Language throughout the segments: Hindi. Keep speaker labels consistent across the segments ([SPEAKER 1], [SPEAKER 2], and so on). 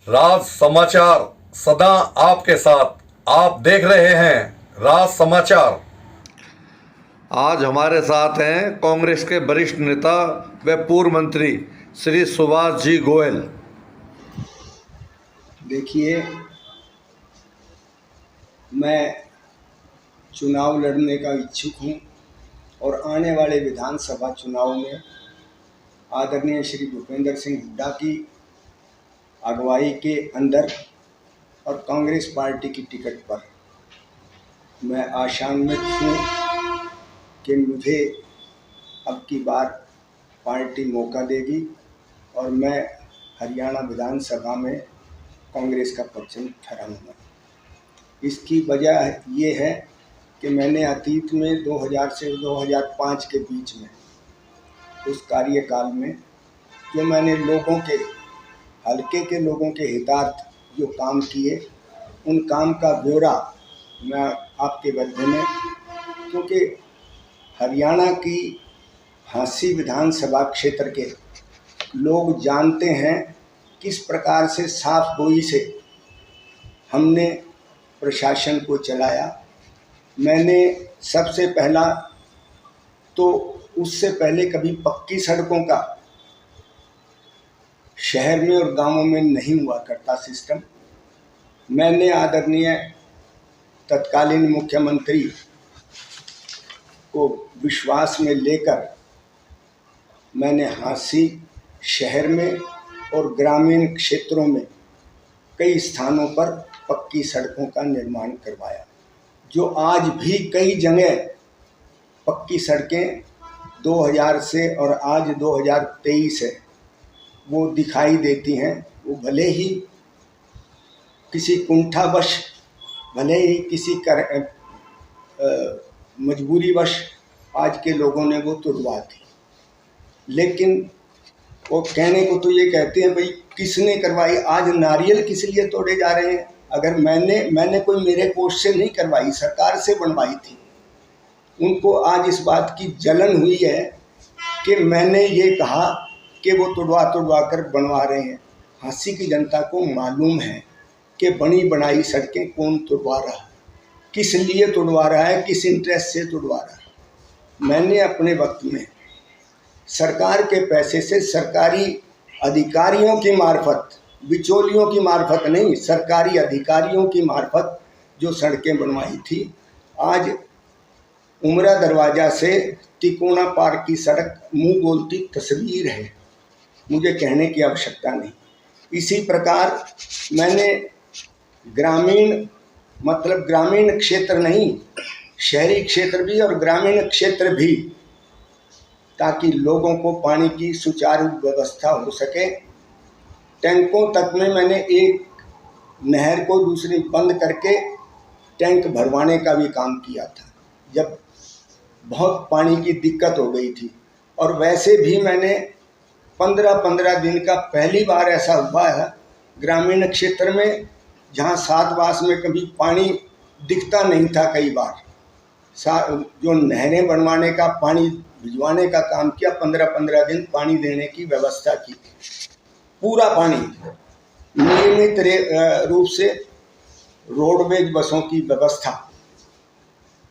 [SPEAKER 1] राज समाचार सदा आपके साथ। आप देख रहे हैं राज समाचार। आज हमारे साथ हैं कांग्रेस के वरिष्ठ नेता व पूर्व मंत्री श्री सुभाष जी गोयल।
[SPEAKER 2] देखिए, मैं चुनाव लड़ने का इच्छुक हूं और आने वाले विधानसभा चुनाव में आदरणीय श्री भूपेंद्र सिंह हुड्डा की अगुवाई के अंदर और कांग्रेस पार्टी की टिकट पर मैं आशान्वित हूं कि मुझे अब की बार पार्टी मौका देगी और मैं हरियाणा विधानसभा में कांग्रेस का परचम फहराऊंगा। इसकी वजह ये है कि मैंने अतीत में 2000 से 2005 के बीच में उस कार्यकाल में जो मैंने लोगों के हल्के के लोगों के हितार्थ जो काम किए, उन काम का ब्यौरा मैं आपके मध्य में, क्योंकि हरियाणा की झांसी विधानसभा क्षेत्र के लोग जानते हैं किस प्रकार से साफ गोई से हमने प्रशासन को चलाया। मैंने सबसे पहला तो उससे पहले कभी पक्की सड़कों का शहर में और गांवों में नहीं हुआ करता सिस्टम। मैंने आदरणीय तत्कालीन मुख्यमंत्री को विश्वास में लेकर मैंने झांसी शहर में और ग्रामीण क्षेत्रों में कई स्थानों पर पक्की सड़कों का निर्माण करवाया, जो आज भी कई जगह पक्की सड़कें 2000 से और आज 2023 है वो दिखाई देती हैं। वो भले ही किसी कुंठावश, भले ही किसी मजबूरीवश आज के लोगों ने वो तुड़वा दी, लेकिन वो कहने को तो ये कहते हैं भाई किसने करवाई। आज नारियल किस लिए तोड़े जा रहे हैं? अगर मैंने कोई मेरे कोष से नहीं करवाई, सरकार से बनवाई थी। उनको आज इस बात की जलन हुई है कि मैंने ये कहा कि वो तुड़वा कर बनवा रहे हैं। झांसी की जनता को मालूम है कि बनी बनाई सड़कें कौन तुड़वा रहा है, किस लिए तुड़वा रहा है, किस इंटरेस्ट से तुड़वा रहा है। मैंने अपने वक्त में सरकार के पैसे से सरकारी अधिकारियों की मार्फत, बिचौलियों की मार्फत नहीं, सरकारी अधिकारियों की मार्फत जो सड़कें बनवाई थी। आज उमरा दरवाज़ा से तिकोना पार की सड़क मुंह बोलती तस्वीर है, मुझे कहने की आवश्यकता नहीं। इसी प्रकार मैंने ग्रामीण क्षेत्र नहीं, शहरी क्षेत्र भी और ग्रामीण क्षेत्र भी, ताकि लोगों को पानी की सुचारू व्यवस्था हो सके। टैंकों तक में मैंने एक नहर को दूसरी बंद करके टैंक भरवाने का भी काम किया था, जब बहुत पानी की दिक्कत हो गई थी। और वैसे भी मैंने 15-15 दिन का पहली बार ऐसा हुआ है ग्रामीण क्षेत्र में, जहाँ 7 मास में कभी पानी दिखता नहीं था। कई बार जो नहरें बनवाने का, पानी भिजवाने का काम किया, 15-15 दिन पानी देने की व्यवस्था की। पूरा पानी नियमित रूप से रोडवेज बसों की व्यवस्था,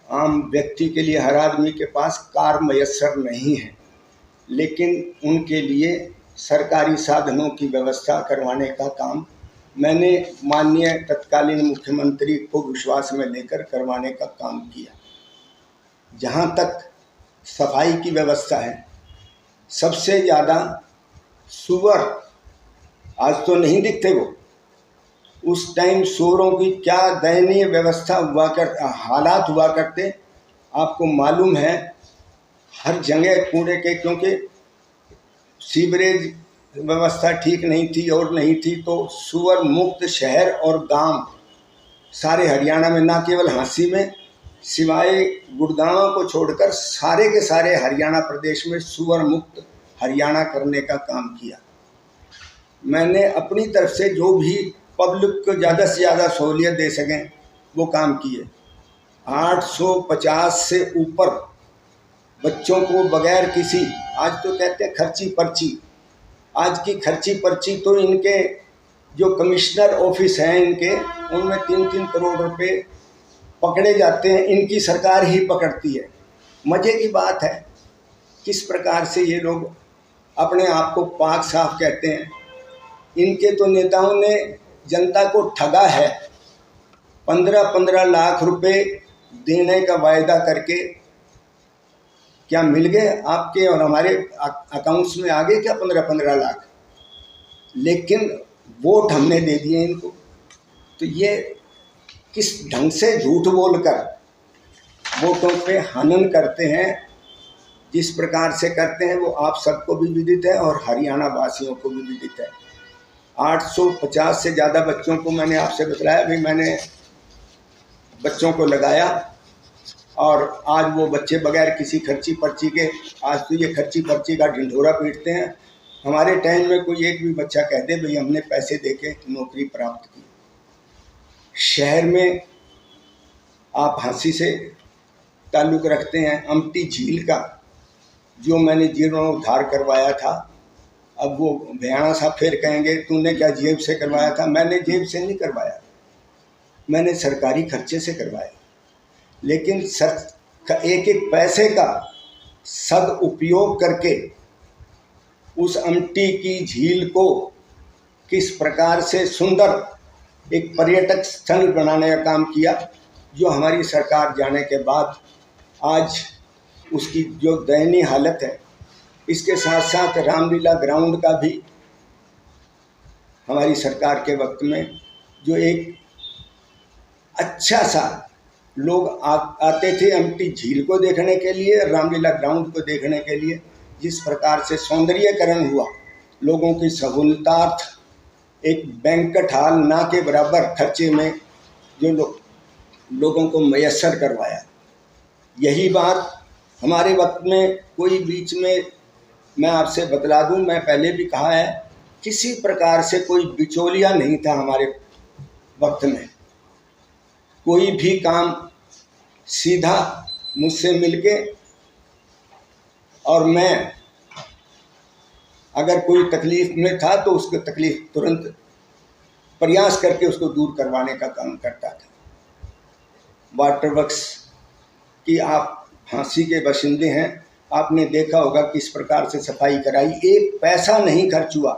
[SPEAKER 2] आम व्यक्ति के लिए हर आदमी के पास कार मयस्सर नहीं है, लेकिन उनके लिए सरकारी साधनों की व्यवस्था करवाने का काम मैंने माननीय तत्कालीन मुख्यमंत्री को विश्वास में लेकर करवाने का काम किया। जहाँ तक सफाई की व्यवस्था है, सबसे ज़्यादा सुअर, आज तो नहीं दिखते वो, उस टाइम सुअरों की क्या दयनीय व्यवस्था हालात हुआ करते, आपको मालूम है। हर जगह कूड़े के, क्योंकि सीवरेज व्यवस्था ठीक नहीं थी और नहीं थी, तो सुअर मुक्त शहर और गांव सारे हरियाणा में, ना केवल झांसी में, सिवाय गुड़गांव को छोड़कर सारे के सारे हरियाणा प्रदेश में सुअर मुक्त हरियाणा करने का काम किया। मैंने अपनी तरफ से जो भी पब्लिक को ज़्यादा से ज़्यादा सहूलियत दे सकें वो काम किए। 850 से ऊपर बच्चों को बगैर किसी, आज तो कहते हैं खर्ची पर्ची, आज की खर्ची पर्ची तो इनके जो कमिश्नर ऑफिस हैं इनके, उनमें 3-3 करोड़ रुपए पकड़े जाते हैं। इनकी सरकार ही पकड़ती है। मज़े की बात है किस प्रकार से ये लोग अपने आप को पाक साफ कहते हैं। इनके तो नेताओं ने जनता को ठगा है। 15-15 लाख रुपए देने का वायदा करके क्या मिल गए आपके और हमारे अकाउंट्स में आ गए क्या 15-15 लाख? लेकिन वोट हमने दे दिए इनको। तो ये किस ढंग से झूठ बोलकर वोटों पे हनन करते हैं, जिस प्रकार से करते हैं वो आप सबको भी विदित है और हरियाणा वासियों को भी विदित है। 850 से ज़्यादा बच्चों को मैंने आपसे बताया भी, मैंने बच्चों को लगाया और आज वो बच्चे बगैर किसी खर्ची पर्ची के, आज तो ये खर्ची पर्ची का ढिंढोरा पीटते हैं। हमारे टाइम में कोई एक भी बच्चा कह दे भाई हमने पैसे देके नौकरी प्राप्त की। शहर में आप हंसी से ताल्लुक़ रखते हैं अमटी झील का, जो मैंने जीर्णोद्धार करवाया था। अब वो भयाना सा फिर कहेंगे तूने क्या जेब से करवाया था। मैंने जेब से नहीं करवाया, मैंने सरकारी खर्चे से करवाया। लेकिन एक एक पैसे का सदुपयोग करके उस अमटी की झील को किस प्रकार से सुंदर एक पर्यटक स्थल बनाने का काम किया, जो हमारी सरकार जाने के बाद आज उसकी जो दयनीय हालत है। इसके साथ साथ रामलीला ग्राउंड का भी हमारी सरकार के वक्त में जो एक अच्छा सा लोग आते थे अमटी झील को देखने के लिए, रामलीला ग्राउंड को देखने के लिए, जिस प्रकार से सौंदर्यीकरण हुआ, लोगों की सहूलतार्थ एक बैंक्वेट हॉल ना के बराबर खर्चे में जो लोगों को मयस्सर करवाया। यही बात हमारे वक्त में कोई बीच में, मैं आपसे बतला दूं, मैं पहले भी कहा है, किसी प्रकार से कोई बिचौलिया नहीं था हमारे वक्त में। कोई भी काम सीधा मुझसे मिलके, और मैं अगर कोई तकलीफ़ में था तो उसको तकलीफ़ तुरंत प्रयास करके उसको दूर करवाने का काम करता था। वाटर वर्क्स की आप फांसी के बाशिंदे हैं, आपने देखा होगा किस प्रकार से सफाई कराई। एक पैसा नहीं खर्च हुआ।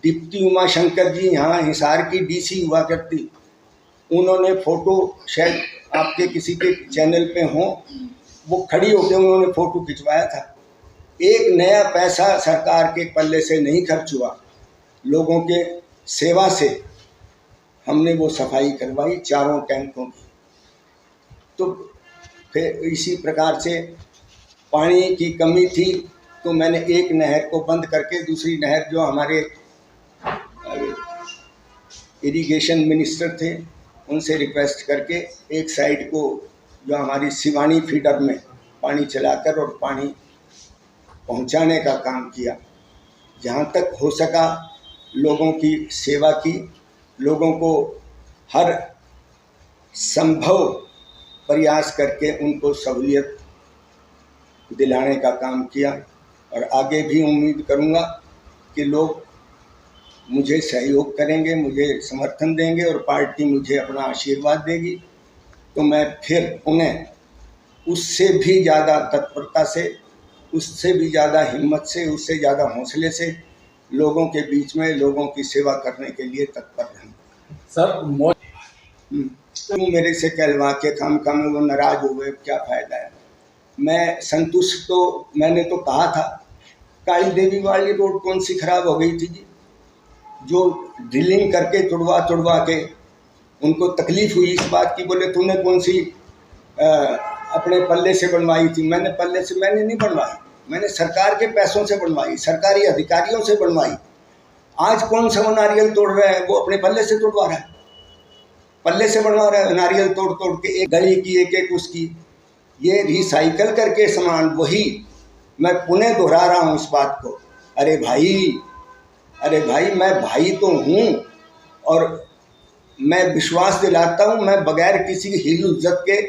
[SPEAKER 2] दीप्ति उमा शंकर जी यहाँ हिसार की डीसी हुआ करती, उन्होंने फ़ोटो शायद आपके किसी के चैनल पे हो, वो खड़ी होकर उन्होंने फ़ोटो खिंचवाया था। एक नया पैसा सरकार के पल्ले से नहीं खर्च हुआ। लोगों के सेवा से हमने वो सफाई करवाई चारों टैंकों की। तो फिर इसी प्रकार से पानी की कमी थी तो मैंने एक नहर को बंद करके दूसरी नहर, जो हमारे इरिगेशन मिनिस्टर थे, उनसे रिक्वेस्ट करके एक साइड को जो हमारी सिवानी फीडर में पानी चलाकर और पानी पहुंचाने का काम किया। जहाँ तक हो सका लोगों की सेवा की, लोगों को हर संभव प्रयास करके उनको सहूलियत दिलाने का काम किया। और आगे भी उम्मीद करूँगा कि लोग मुझे सहयोग करेंगे, मुझे समर्थन देंगे और पार्टी मुझे अपना आशीर्वाद देगी, तो मैं फिर उन्हें उससे भी ज़्यादा तत्परता से, उससे भी ज़्यादा हिम्मत से, उससे ज़्यादा हौसले से लोगों के बीच में लोगों की सेवा करने के लिए तत्पर रहूँगा।
[SPEAKER 3] सर
[SPEAKER 2] तो मेरे से कहलवा के काम में वो नाराज़ हो गए, क्या फ़ायदा है। मैं संतुष्ट, तो मैंने तो कहा था काली देवी वाली रोड कौन सी खराब हो गई थी जी, जो ड्रिलिंग करके तुड़वा के उनको तकलीफ़ हुई इस बात की, बोले तूने कौन सी अपने पल्ले से बनवाई थी। मैंने पल्ले से मैंने नहीं बनवाई, मैंने सरकार के पैसों से बनवाई, सरकारी अधिकारियों से बनवाई। आज कौन सा वो नारियल तोड़ रहा है, वो अपने पल्ले से तोड़वा रहा है, पल्ले से बनवा रहा है नारियल तोड़ के, एक गली की एक उसकी, ये रिसाइकल करके सामान, वही मैं पुनः दोहरा रहा हूँ इस बात को। अरे भाई मैं भाई तो हूँ और मैं विश्वास दिलाता हूँ, मैं बगैर किसी हील इज्जत के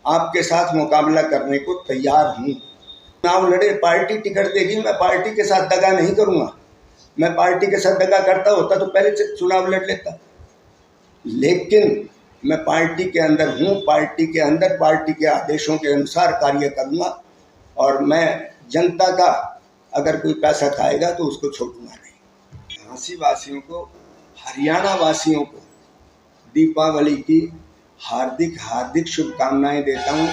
[SPEAKER 2] आपके साथ मुकाबला करने को तैयार हूँ। चुनाव लड़े, पार्टी टिकट देगी, मैं पार्टी के साथ दगा नहीं करूँगा। मैं पार्टी के साथ दगा करता होता तो पहले से चुनाव लड़ लेता, लेकिन मैं पार्टी के अंदर हूँ, पार्टी के अंदर पार्टी के आदेशों के अनुसार कार्य करूँगा, और मैं जनता का अगर कोई पैसा खाएगा तो उसको छोड़ूंगा नहीं। झांसी वासियों को, हरियाणा वासियों को दीपावली की हार्दिक हार्दिक शुभकामनाएं देता हूँ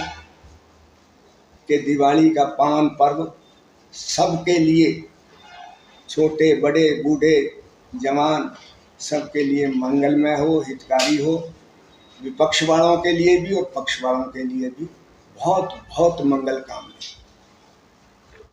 [SPEAKER 2] कि दिवाली का पावन पर्व सबके लिए, छोटे बड़े बूढ़े जवान सबके लिए मंगलमय हो, हितकारी हो, विपक्ष वालों के लिए भी और पक्ष वालों के लिए भी बहुत बहुत मंगल कामना।